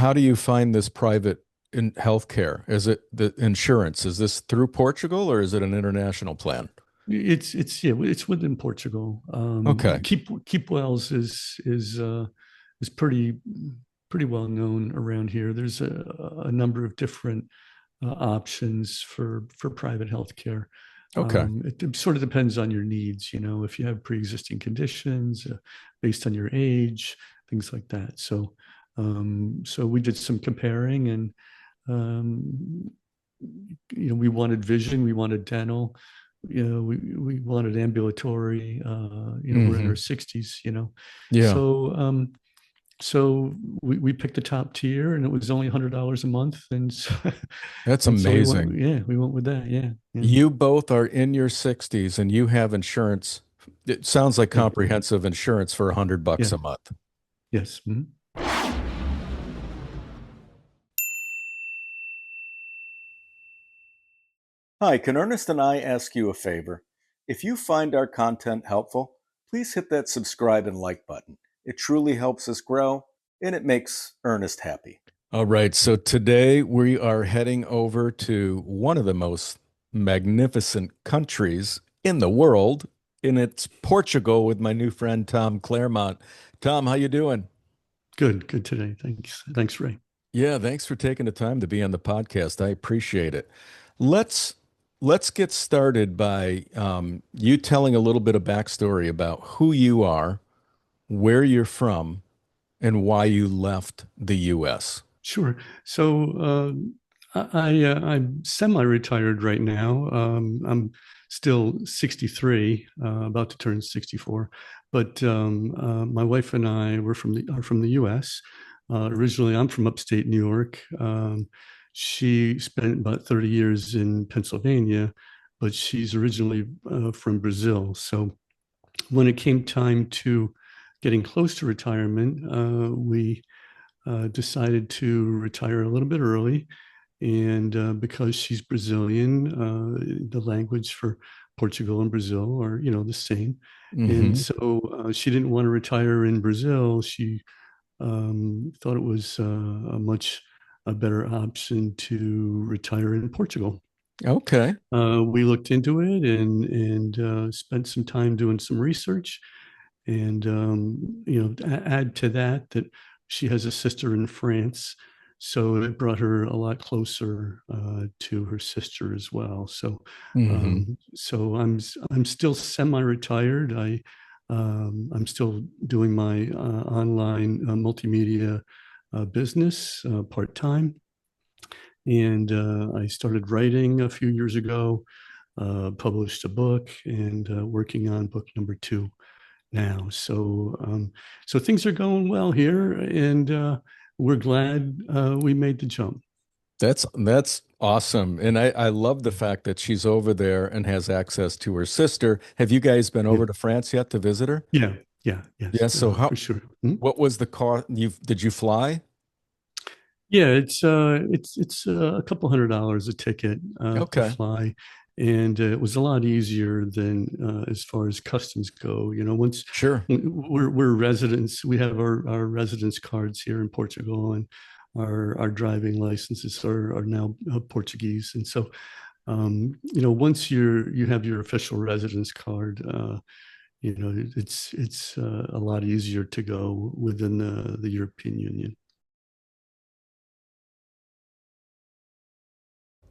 how do you find this private in healthcare? Is it the insurance? Is this through Portugal or is it an international plan? It's within Portugal. Okay. Keep Wells is pretty well known around here. There's a number of different options for private healthcare. Okay. It sort of depends on your needs, if you have pre-existing conditions, based on your age, things like that. So we did some comparing, and um, we wanted vision, we wanted dental, we wanted ambulatory. We're in Hmm. our 60s, Yeah, so we picked the top tier, and it was only $100 a month, and so, that's and so amazing. we went with that. Yeah, yeah, You both are in your 60s and you have insurance. It sounds like yeah, comprehensive insurance for $100 yeah, a month. yes. Mhm. Hi, can Ernest and I ask you a favor? If you find our content helpful, please hit that subscribe and like button. It truly helps us grow and it makes Ernest happy. All right, so today we are heading over to one of the most magnificent countries in the world, and it's Portugal with my new friend Tom Clairmont. Tom, how you doing? Good today. Thanks, Ray. Yeah, thanks for taking the time to be on the podcast. I appreciate it. Let's let's get started by you telling a little bit of backstory about who you are, where you're from, and why you left the U.S. Sure. So I'm semi-retired right now. I'm still 63, about to turn 64. But my wife and I are from the U.S. Originally, I'm from upstate New York. She spent about 30 years in Pennsylvania, but she's originally from Brazil. So when it came time to getting close to retirement, we decided to retire a little bit early. And because she's Brazilian, the language for Portugal and Brazil are, the same. And Hmm. so she didn't want to retire in Brazil. She thought it was a better option to retire in Portugal. Okay. We looked into it and spent some time doing some research, and add to that she has a sister in France, so it brought her a lot closer to her sister as well. Hmm. So I'm still semi-retired. I'm still doing my online multimedia business part-time, and I started writing a few years ago, published a book, and working on book number two now. So things are going well here, and we're glad we made the jump. That's awesome. And I love the fact that she's over there and has access to her sister. Have you guys been Yeah, over to France yet to visit her? yeah, yeah, yes, Yeah, so for how sure. Hmm? what was the cost? Did you fly? Yeah, it's a couple $100 a ticket to Okay. fly, and it was a lot easier than as far as customs go. Once Sure. we're residents, we have our residence cards here in Portugal, and our driving licenses are now Portuguese, and so once you have your official residence card, it's a lot easier to go within the European Union.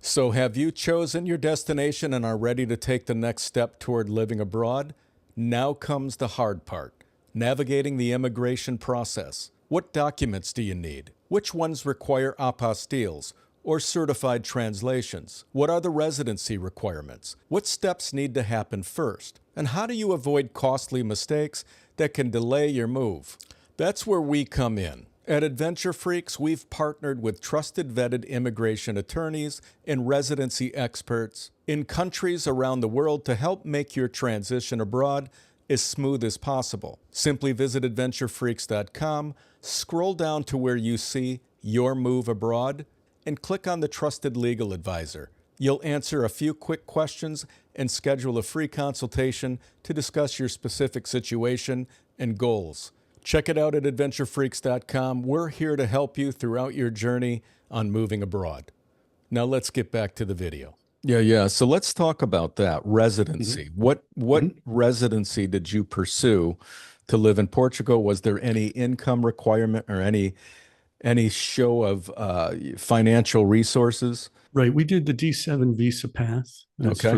So, have you chosen your destination and are ready to take the next step toward living abroad? Now comes the hard part, navigating the immigration process. What documents do you need? Which ones require apostilles or certified translations? What are the residency requirements? What steps need to happen first? And how do you avoid costly mistakes that can delay your move? That's where we come in. At Adventure Freaks, we've partnered with trusted vetted immigration attorneys and residency experts in countries around the world to help make your transition abroad as smooth as possible. Simply visit adventurefreaks.com, scroll down to where you see Your Move Abroad, and click on the Trusted Legal Advisor. You'll answer a few quick questions and schedule a free consultation to discuss your specific situation and goals. Check it out at adventurefreaksss.com. We're here to help you throughout your journey on moving abroad. Now let's get back to the video. Yeah. So let's talk about that residency. Mhm. What Mhm. residency did you pursue to live in Portugal? Was there any income requirement or any show of financial resources? Right. We did the D7 visa path. That's Okay.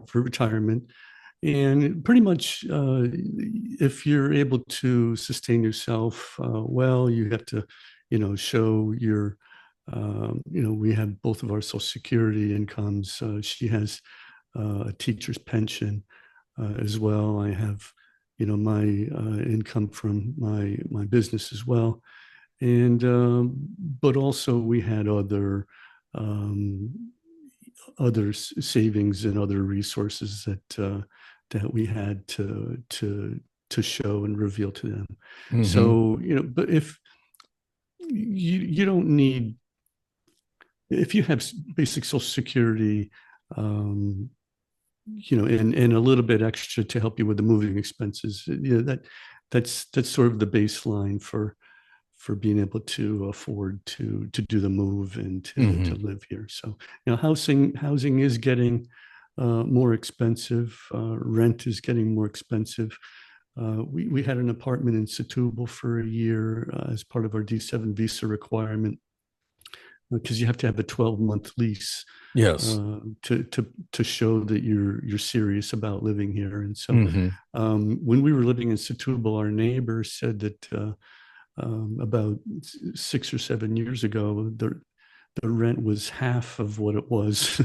for retirement. And pretty much, if you're able to sustain yourself well, you have to, show your, we have both of our Social Security incomes. She has a teacher's pension as well. I have, my income from my business as well, and but also we had um, other savings and other resources that we had to show and reveal to them. Mm-hmm. So but if you don't need, if you have basic Social Security, um, and a little bit extra to help you with the moving expenses, that's sort of the baseline for being able to afford to do the move and to Mm-hmm. live here. So housing is getting more expensive. Rent is getting more expensive. We had an apartment in Setubal for a year as part of our D7 visa requirement, because you have to have a 12-month lease Yes. to show that you're serious about living here. And so Mm-hmm. when we were living in Setúbal, our neighbor said that about 6 or 7 years ago, the rent was half of what it was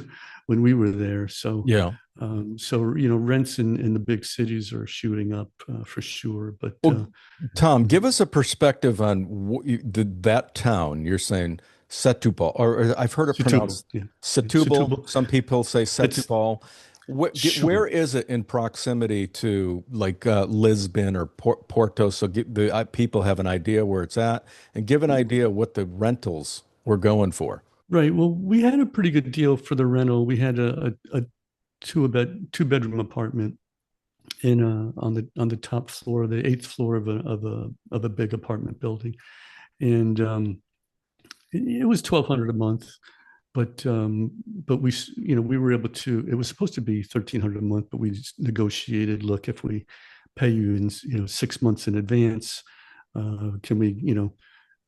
when we were there. So Yeah. rents in the big cities are shooting up for sure. But Well, Tom, give us a perspective on that town. You're saying Setubal, or I've heard it Setúbal, pronounced yeah, Setubal. Setúbal. Some people say It's Setubal. Where sure. is it in proximity to like Lisbon or Porto? So the people have an idea where it's at, and give an idea what the rentals we're going for. Right. Well, we had a pretty good deal for the rental. We had a two bedroom apartment in on the top floor, the eighth floor of a big apartment building, and it was 1,200 a month. But we were able to. It was supposed to be 1,300 a month, but we just negotiated. Look, if we pay you in 6 months in advance, can we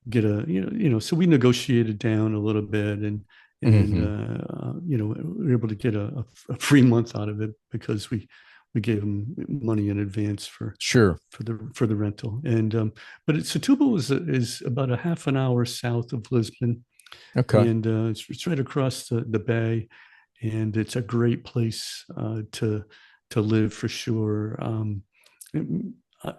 get a so we negotiated down a little bit, and Hmm. we were able to get a free month out of it because we gave them money in advance Sure. for the rental. And but Setúbal is about a half an hour south of Lisbon, Okay. and it's right across the bay, and it's a great place to live for sure.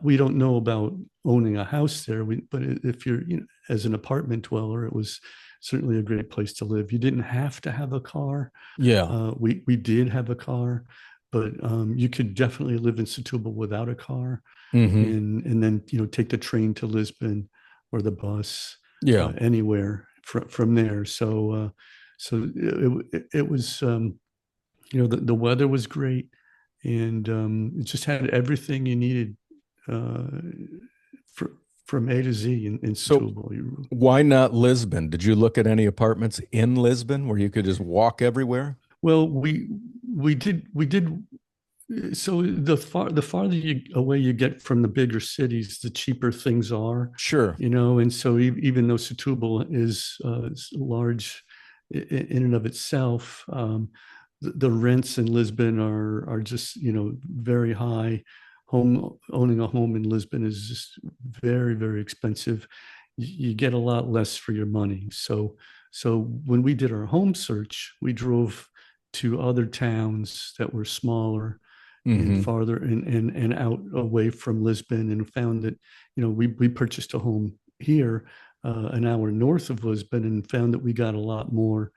We don't know about owning a house there, but if you're, as an apartment dweller, it was certainly a great place to live. You didn't have to have a car. Yeah. We did have a car, but you could definitely live in Setúbal without a car, Hmm. and then take the train to Lisbon or the bus Yeah. anywhere from there. So it was, the weather was great, and it just had everything you needed uh, for, from A to Z in So Setúbal. why not Lisbon? Did you look at any apartments in Lisbon where you could just walk everywhere? Well, we did. So the farther away you get from the bigger cities, the cheaper things are, Sure. And so even though Setúbal is large in and of itself, the rents in Lisbon are just very high. Owning a home in Lisbon is just very, very expensive. You get a lot less for your money. So when we did our home search, we drove to other towns that were smaller and Hmm. farther and out away from Lisbon, and found that we purchased a home here an hour north of Lisbon, and found that we got a lot more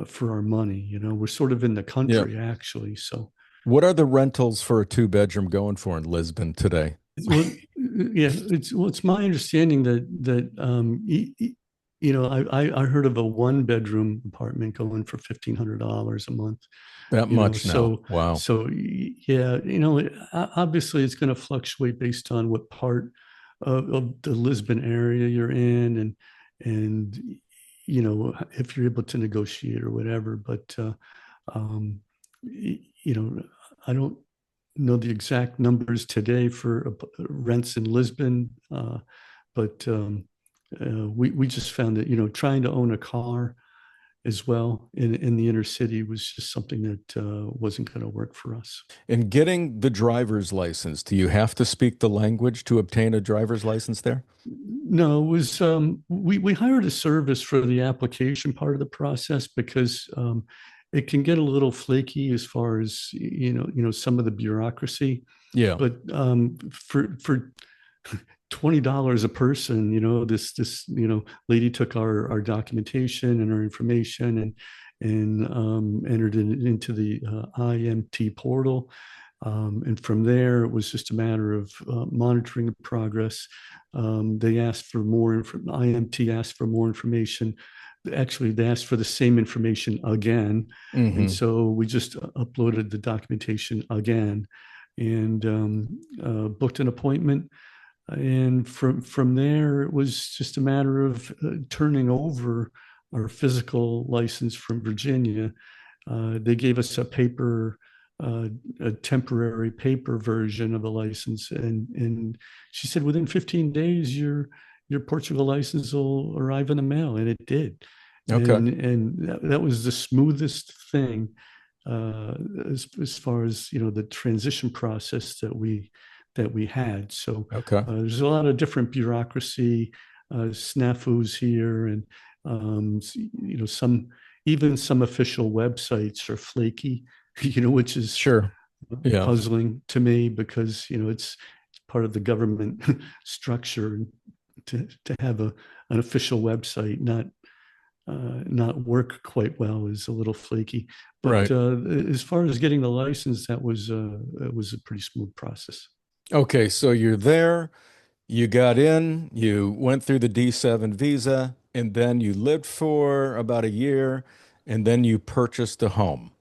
for our money. We're sort of in the Yeah. country actually. So What are the rentals for a two-bedroom going for in Lisbon today? well, yeah, it's my understanding that I heard of a one bedroom apartment going for $1,500 a month. That much now. So Wow. so yeah, obviously it's going to fluctuate based on what part of the Lisbon area you're in, and if you're able to negotiate or whatever. But you know, I don't know the exact numbers today for rents in Lisbon, but we just found that trying to own a car as well in the inner city was just something that wasn't going to work for us. In getting the driver's license, do you have to speak the language to obtain a driver's license there? No, it was we hired a service for the application part of the process because it can get a little flaky as far as some of the bureaucracy. Yeah. But for $20 a person, this lady took our documentation and our information and entered it into the IMT portal. And from there, it was just a matter of monitoring the progress. They asked for more IMT asked for more information. Actually, they asked for the same information again. And so we just uploaded the documentation again and booked an appointment. And from there, it was just a matter of turning over our physical license from Virginia. They gave us a temporary paper version of the license, and she said within 15 days your Portugal license will arrive in the mail, and it did. Okay. And that was the smoothest thing as far as the transition process that we had. So Okay. there's a lot of different bureaucracy snafus here, and some official websites are flaky, which is Sure. Yeah. puzzling to me because it's part of the government structure to have an official website not work quite well is a little flaky. But Right. as far as getting the license, it was a pretty smooth process. Okay, so you're there, you got in, you went through the D7 visa, and then you lived for about a year, and then you purchased a home.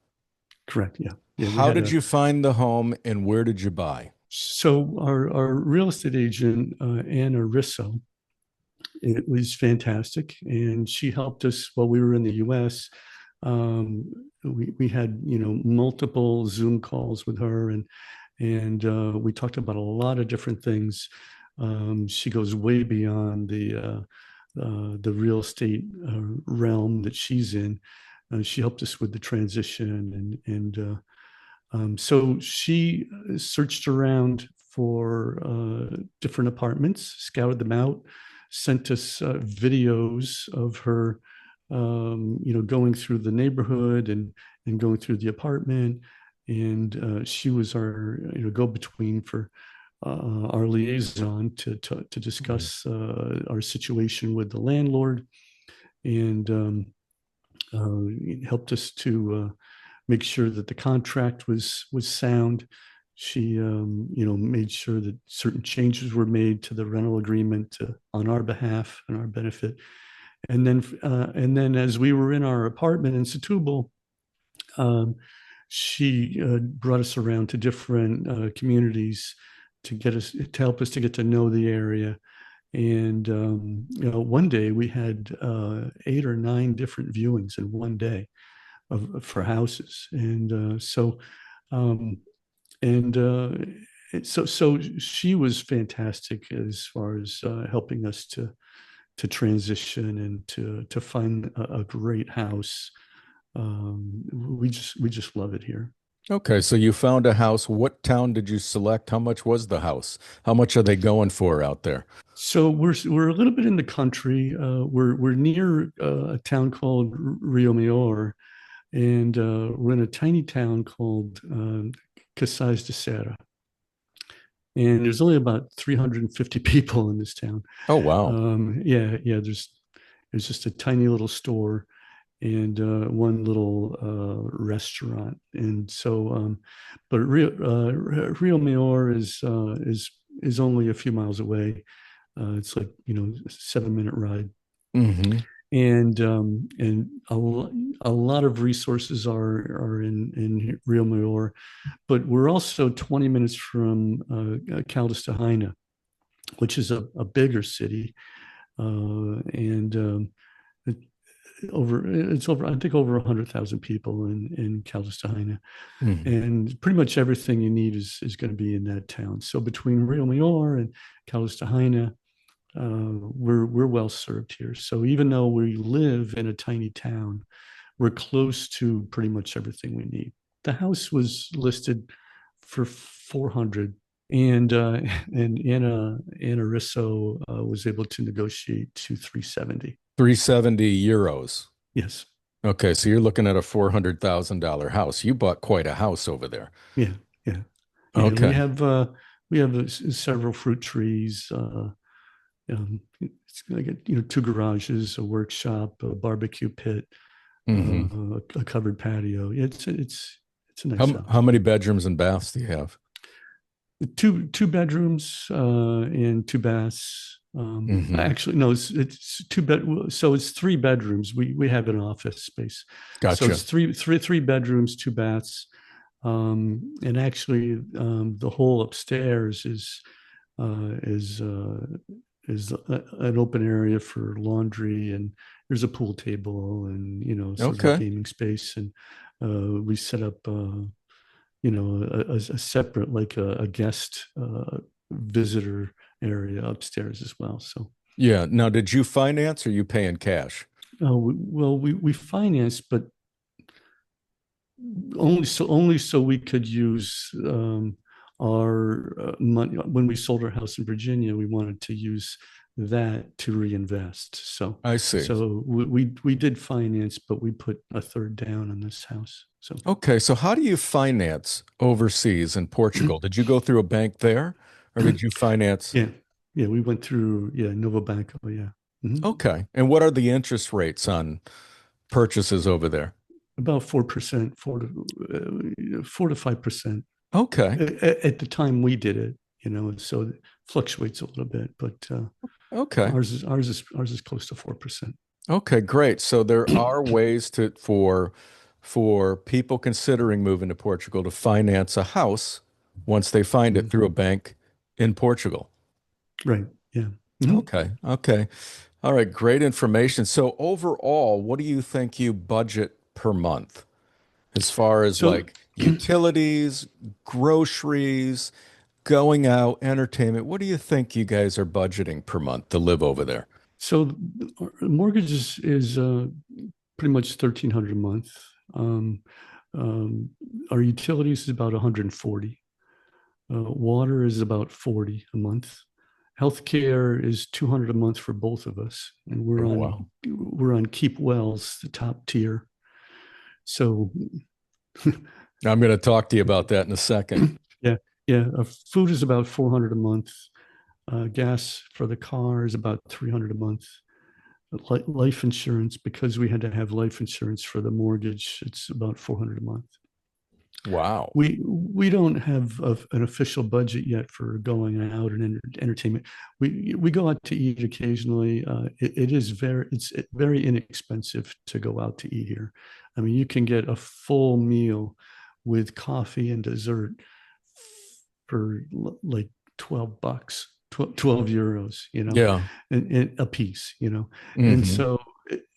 Correct. Yeah. Yeah. We How had did you find the home and where did you buy? so our real estate agent, Anna Risso, it was fantastic. And she helped us while we were in the US. We had, multiple Zoom calls with her and we talked about a lot of different things. She goes way beyond the real estate realm that she's in. She helped us with the transition and so she searched around for different apartments, scouted them out, sent us videos of her, going through the neighborhood and going through the apartment. And she was our, go-between for our liaison to discuss our situation with the landlord, and helped us to make sure that the contract was sound. She, made sure that certain changes were made to the rental agreement on our behalf and our benefit. And then as we were in our apartment in Setubal, she brought us around to different communities to help us to get to know the area. And one day we had 8 or 9 different viewings in one day for houses, and so she was fantastic as far as helping us to transition and to find a great house. We just love it here. Okay, so you found a house. What town did you select? How much was the house? How much are they going for out there? So we're a little bit in the country. We're near a town called Rio Maior, and we're in a tiny town called Casais de Serra. And there's only about 350 people in this town. Oh, wow. Yeah. There's just a tiny little store and one little restaurant. And so, but Rio Maior is only a few miles away. It's like a 7-minute ride. Mm-hmm. And a lot of resources are in Rio Maior, but we're also 20 minutes from Caldas de Rainha, which is a bigger city, and it, it's over, I think, over 100,000 people in Calistahina, Mhm. and pretty much everything you need is going to be in that town. So between Rio Mayor and Calistahina, we're well served here. So even though we live in a tiny town, we're close to pretty much everything we need. The house was listed for 400, and Anna Risso was able to negotiate to 370. 370 euros. Yes. Okay, so you're looking at a $400,000 house. You bought quite a house over there. Yeah. Yeah. Yeah. Okay. We have several fruit trees. It's like two garages, a workshop, a barbecue pit, Hmm. a covered patio. It's a nice How house. many bedrooms and baths do you have? Two bedrooms and two baths. Hmm. Actually, no, it's two bed. So it's three bedrooms. We have an office space, so Gotcha. it's three bedrooms, two baths, and actually the whole upstairs uh, is uh, an open area for laundry, and there's a pool table, and sort of a Okay. gaming space, and we set up a separate, like a guest visitor area upstairs as well. So Yeah. Now, did you finance or you pay in cash? we financed, but only so we could use our money. When we sold our house in Virginia, we wanted to use that to reinvest. So I see. we did finance, but we put a third down on this house. So Okay, so how do you finance overseas in Portugal? Did you go through a bank there or did you finance? yeah, yeah, we went through Novo Banco. Yeah. Mhm. Okay. And what are the interest rates on purchases over there? About 4%, 4 to 5% Okay. at the time we did it. So it fluctuates a little bit, but Okay. ours is close to 4%. Okay, great. So there are ways for people considering moving to Portugal to finance a house once they find it Mhm. through a bank in Portugal. Right. Yeah. Mhm. Okay. Okay. All right, great information. So overall, what do you think you budget per month as far as So like utilities, groceries, going out, entertainment? What do you think you guys are budgeting per month to live over there? so the mortgage is pretty much 1,300 a month. Um, um, our utilities is about 140. Water is about 40 a month. Healthcare is 200 a month for both of us, and Oh, wow. we're on Keep Wells, the top tier. So I'm going to talk to you about that in a second. yeah, yeah. Food is about 400 a month. Gas for the car is about 300 a month. Life insurance, because we had to have life insurance for the mortgage, it's about 400 a month. Wow. We don't have an official budget yet for going out and entertainment. We go out to eat occasionally. It's very inexpensive to go out to eat here. I mean, you can get a full meal with coffee and dessert for like $12, 12 euros, Yeah. and a piece, and Hmm. so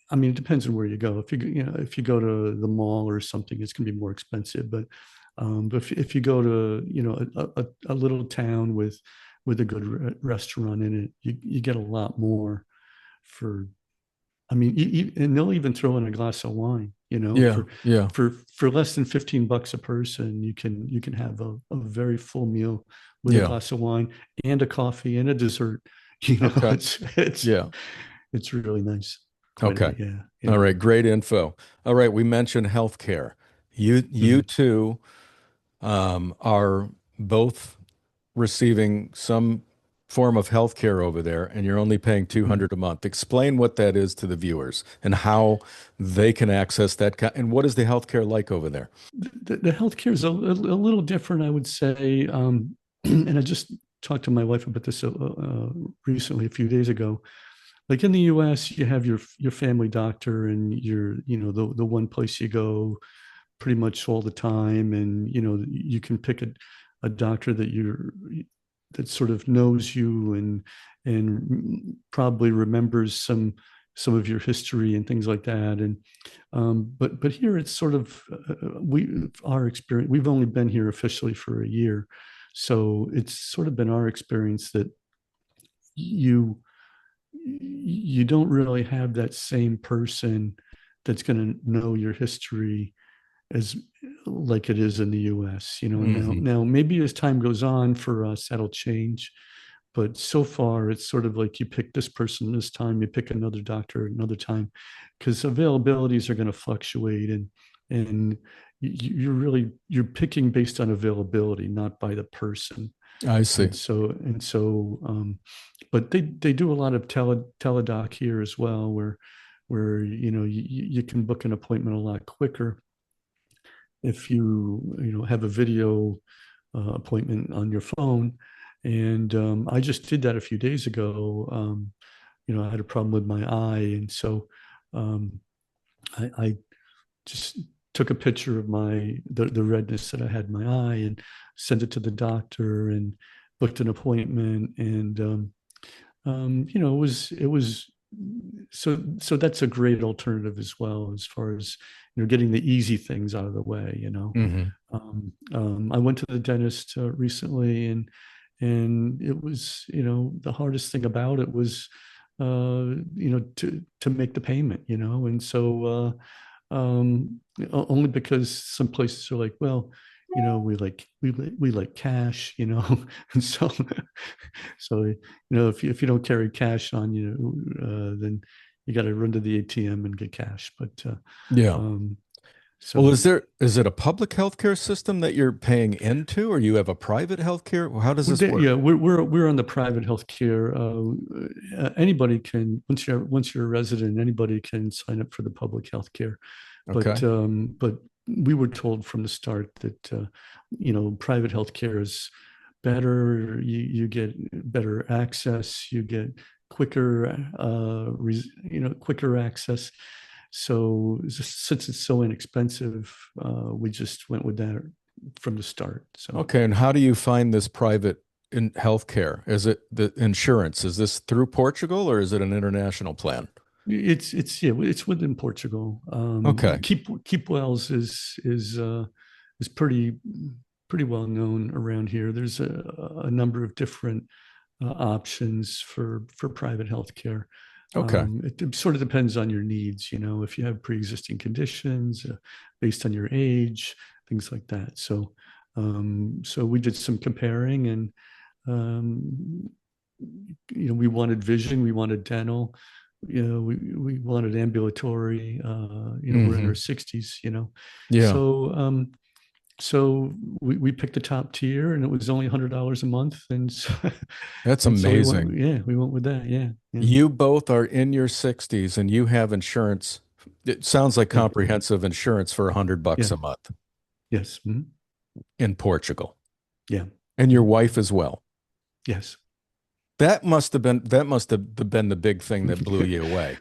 I mean, it depends on where you go. If you go to the mall or something, it's going to be more expensive. But if you go to a little town with a good restaurant in it, you get a lot more for. I mean, and they'll even throw in a glass of wine. Yeah. Yeah. For less than $15 a person, you can have a very full meal with a Yeah. glass of wine and a coffee and a dessert. Okay. It's Yeah. it's really nice. Quite a Okay. bit. Yeah. All Yeah. right. Great info. All right. We mentioned healthcare. You Mhm. two are both receiving some form of health care over there, and you're only paying Mhm. 200 a month. Explain what that is to the viewers and how they can access that. And what is the health care like over there? The healthcare is a little different, I would say. And I just talked to my wife about this recently, a few days ago. Like in the U.S., you have your family doctor, and the one place you go pretty much all the time, and you can pick a doctor that that sort of knows you and probably remembers some of your history and things like that. And but here it's sort of we our experience. We've only been here officially for a year, so it's sort of been our experience that you you don't really have that same person that's going to know your history as like it is in the US. Hmm. Now maybe as time goes on for us, that'll change. But so far, it's sort of like you pick this person this time, you pick another doctor another time, because availabilities are going to fluctuate, and you're picking based on availability, not by the person. I see. But they do a lot of teledoc here as well, where you can book an appointment a lot quicker if you have a video appointment on your phone. And I just did that a few days ago. I had a problem with my eye, and so um, I just took a picture of the redness that I had in my eye and sent it to the doctor and booked an appointment. And it was so that's a great alternative as well, as far as getting the easy things out of the way. Hmm. I went to the dentist recently, and it was the hardest thing about it was to make the payment, and so only because some places are like, well, we like cash, and so if you don't carry cash on you, then you got to run to the ATM and get cash. But Yeah. um, Well, so is it a public healthcare system that you're paying into, or you have a private healthcare? How does this work? yeah, we're on the private healthcare. Anybody can, once you're a resident, anybody can sign up for the public healthcare. Okay. But we were told from the start that private healthcare is better. You get better access. You get quicker quicker access. So since it's so inexpensive, we just went with that from the start. So Okay. And how do you find this private in healthcare? Is it the insurance? Is this through Portugal or is it an international plan? it's within Portugal. Okay. Keep Wells is pretty well known around here. There's a number of different options for private healthcare. Okay. It sort of depends on your needs. If you have pre-existing conditions, based on your age, things like that. So we did some comparing, and um, we wanted vision, we wanted dental, we wanted ambulatory. We're in our Hmm. 60s. Yeah. So so we picked the top tier, and it was only $100 a month, and so, That's and so amazing. we went with that. Yeah, yeah, You both are in your 60s and you have insurance. It sounds like yeah, comprehensive insurance for $100 yeah, a month yes, in Portugal, yeah, and your yeah, wife as well. yes. That must have been the big thing that blew you away.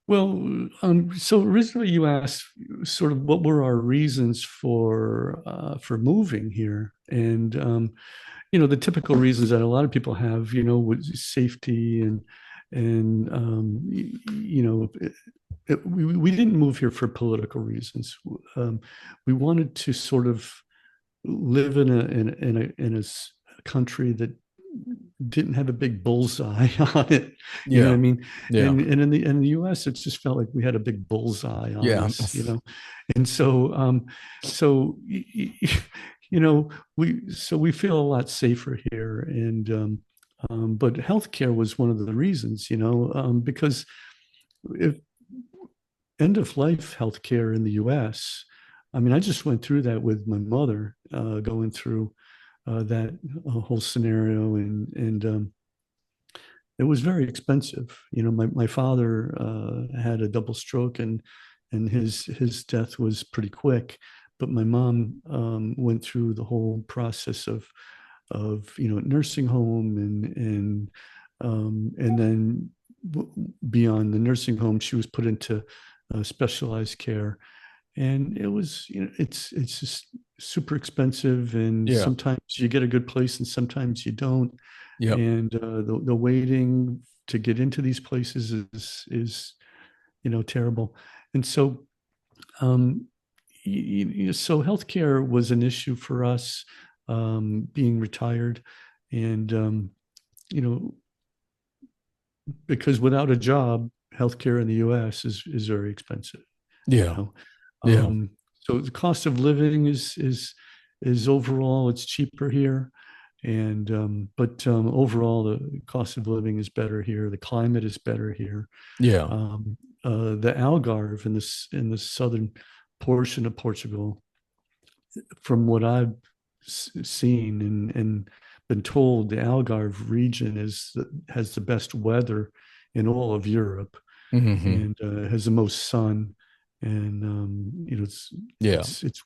Well, so originally you asked sort of what were our reasons for moving here, and the typical reasons that a lot of people have, was safety and we didn't move here for political reasons. We wanted to sort of live in a country that didn't have a big bullseye on it. You know what Yeah. I mean? Yeah. And in the US, it just felt like we had a big bullseye on Yeah. us. And so we feel a lot safer here. And but healthcare was one of the reasons, because if end of life healthcare in the US, I mean, I just went through that with my mother, going through that whole scenario, and it was very expensive. My father had a double stroke, and his death was pretty quick, but my mom went through the whole process of nursing home, and then beyond the nursing home, she was put into specialized care, and it was, it's just super expensive, and Yeah. sometimes you get a good place and sometimes you don't, Yep. and the waiting to get into these places is terrible. And so um, so healthcare was an issue for us, being retired, and you know because without a job, healthcare in the U.S. is very expensive. You Yeah. know, Yeah. so the cost of living is overall it's cheaper here, and but overall the cost of living is better here. The climate is better here. Yeah. Um, the Algarve in the southern portion of Portugal, from what I've seen and been told, the Algarve region has the best weather in all of Europe, Hmm. and has the most sun, and Yeah.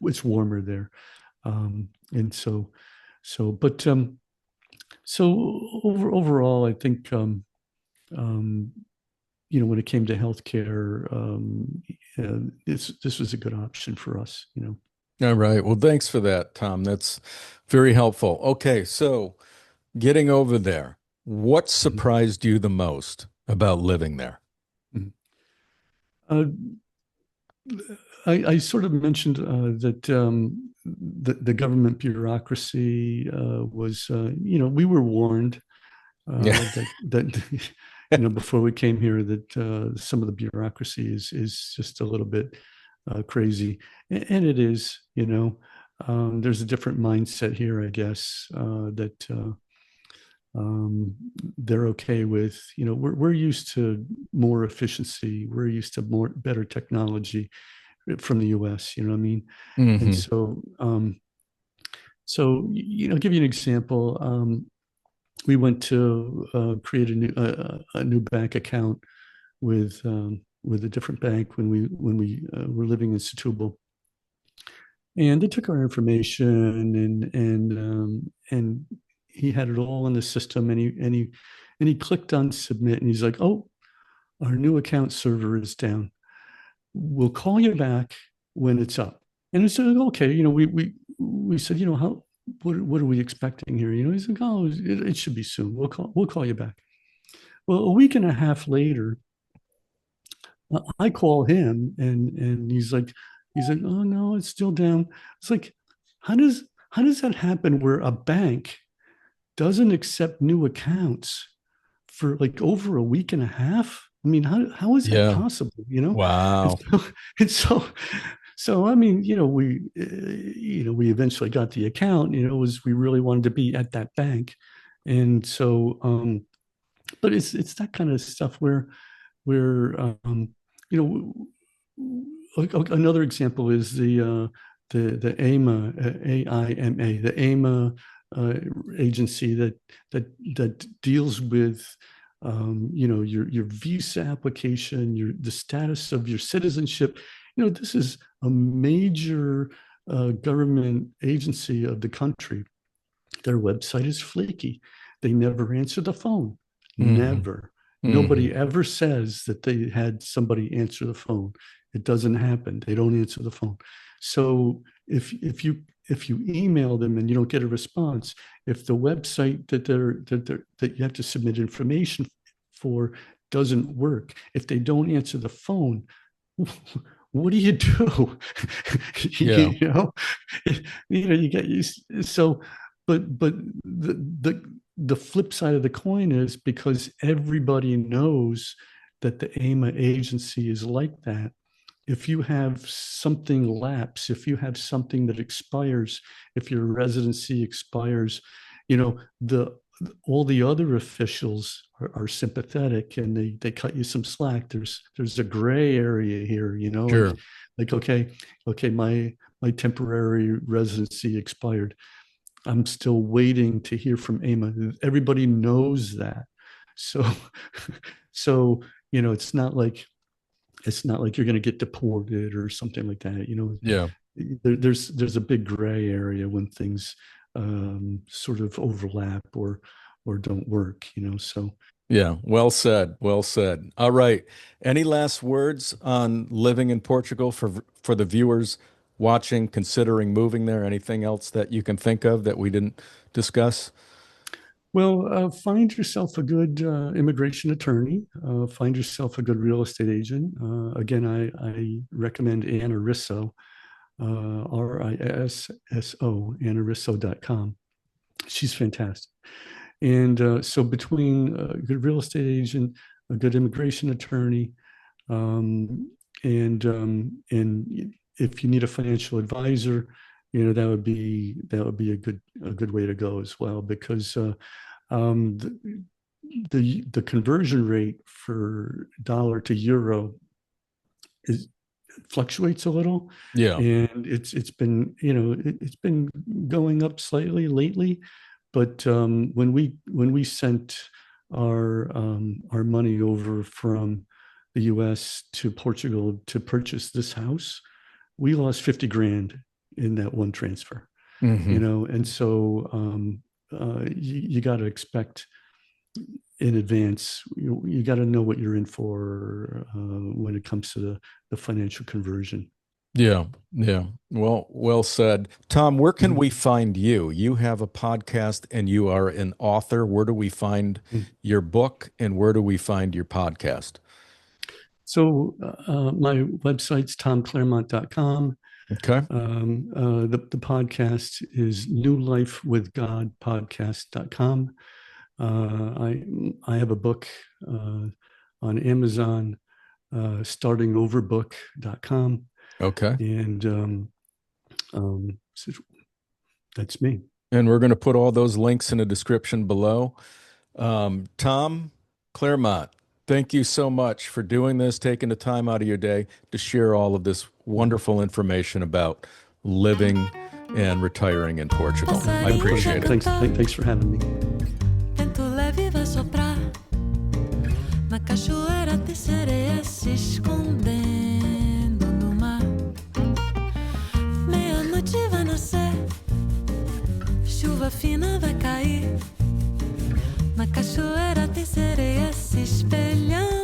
it's warmer there, and but overall, I think um, when it came to healthcare, this was a good option for us. All right. Well, thanks for that, Tom. That's very helpful. Okay, so getting over there, what Mhm. surprised you the most about living there? Mhm. Uh, I sort of mentioned that the government bureaucracy was, we were warned Yeah. that before we came here, that some of the bureaucracy is just a little bit crazy, and it is. There's a different mindset here, I guess, that they're okay with. We're used to more efficiency. We're used to more better technology from the US, you know what I mean? And Hmm. so give you an example. We went to create a new bank account with a different bank when we were living in Setubal, and they took our information, and he had it all in the system, and he clicked on submit, and he's like, "Oh, our new account server is down. We'll call you back when it's up." And it's like, okay, we said, how what are we expecting here? He's like, "Oh, it should be soon. We'll call you back." Well, a week and a half later, I call him, and he's like, "Oh no, it's still down." It's like, how does that happen where a bank doesn't accept new accounts for like over a week and a half? I mean, how is that Yeah. possible? And Wow. so and so so I mean, we eventually got the account. Was we really wanted to be at that bank, and so but it's that kind of stuff where you another example is the AIMA, AIMA, the AIMA agency that deals with your visa application, the status of your citizenship. This is a major government agency of the country. Their website is flaky. They never answer the phone. Hmm. Never. Hmm. Nobody ever says that they had somebody answer the phone. It doesn't happen. They don't answer the phone. So if you email them and you don't get a response, if the website that you have to submit information for doesn't work, if they don't answer the phone, what do you do? Yeah. you know, you get used. So, but the flip side of the coin is, because everybody knows that the AIMA agency is like that. If you have something lapse, if you have something that expires, if your residency expires, the all the other officials are sympathetic, and they cut you some slack. There's a gray area here, Sure. like okay, my temporary residency expired. I'm still waiting to hear from AIMA. Everybody knows that. So so it's not like you're going to get deported or something like that. Yeah. There's a big gray area when things sort of overlap or don't work. So Yeah, well said. Well said. All right. Any last words on living in Portugal for the viewers watching, considering moving there? Anything else that you can think of that we didn't discuss? Well, find yourself a good immigration attorney. Find yourself a good real estate agent. Again, I recommend Anna Risso, Risso, annarisso.com. She's fantastic. And so between a good real estate agent, a good immigration attorney, and if you need a financial advisor, that would be a good way to go as well, because um, the conversion rate for dollar to euro is fluctuates a little, Yeah. and it's been it's been going up slightly lately, but when we sent our money over from the U.S. to Portugal to purchase this house, we lost 50 grand in that one transfer. Hmm. And so you got to expect in advance. You got to know what you're in for when it comes to the financial conversion. Yeah. Yeah. Well said. Tom, where can Mhm. we find you? You have a podcast and you are an author. Where do we find your book and where do we find your podcast? So my website's tomclairmont.com. Okay. The podcast is newlifewithgodpodcast.com. I have a book on Amazon, startingoverbook.com. Okay. And so that's me. And we're going to put all those links in the description below. Tom Clairmont, thank you so much for doing this, taking the time out of your day to share all of this wonderful information about living and retiring in Portugal. I appreciate it. Thanks for having me. Vento leve vai soprar na cachoeira de sereia se escondendo no mar. Meia-noite vai nascer, chuva fina vai cair na cachoeira de sereia se espelhando.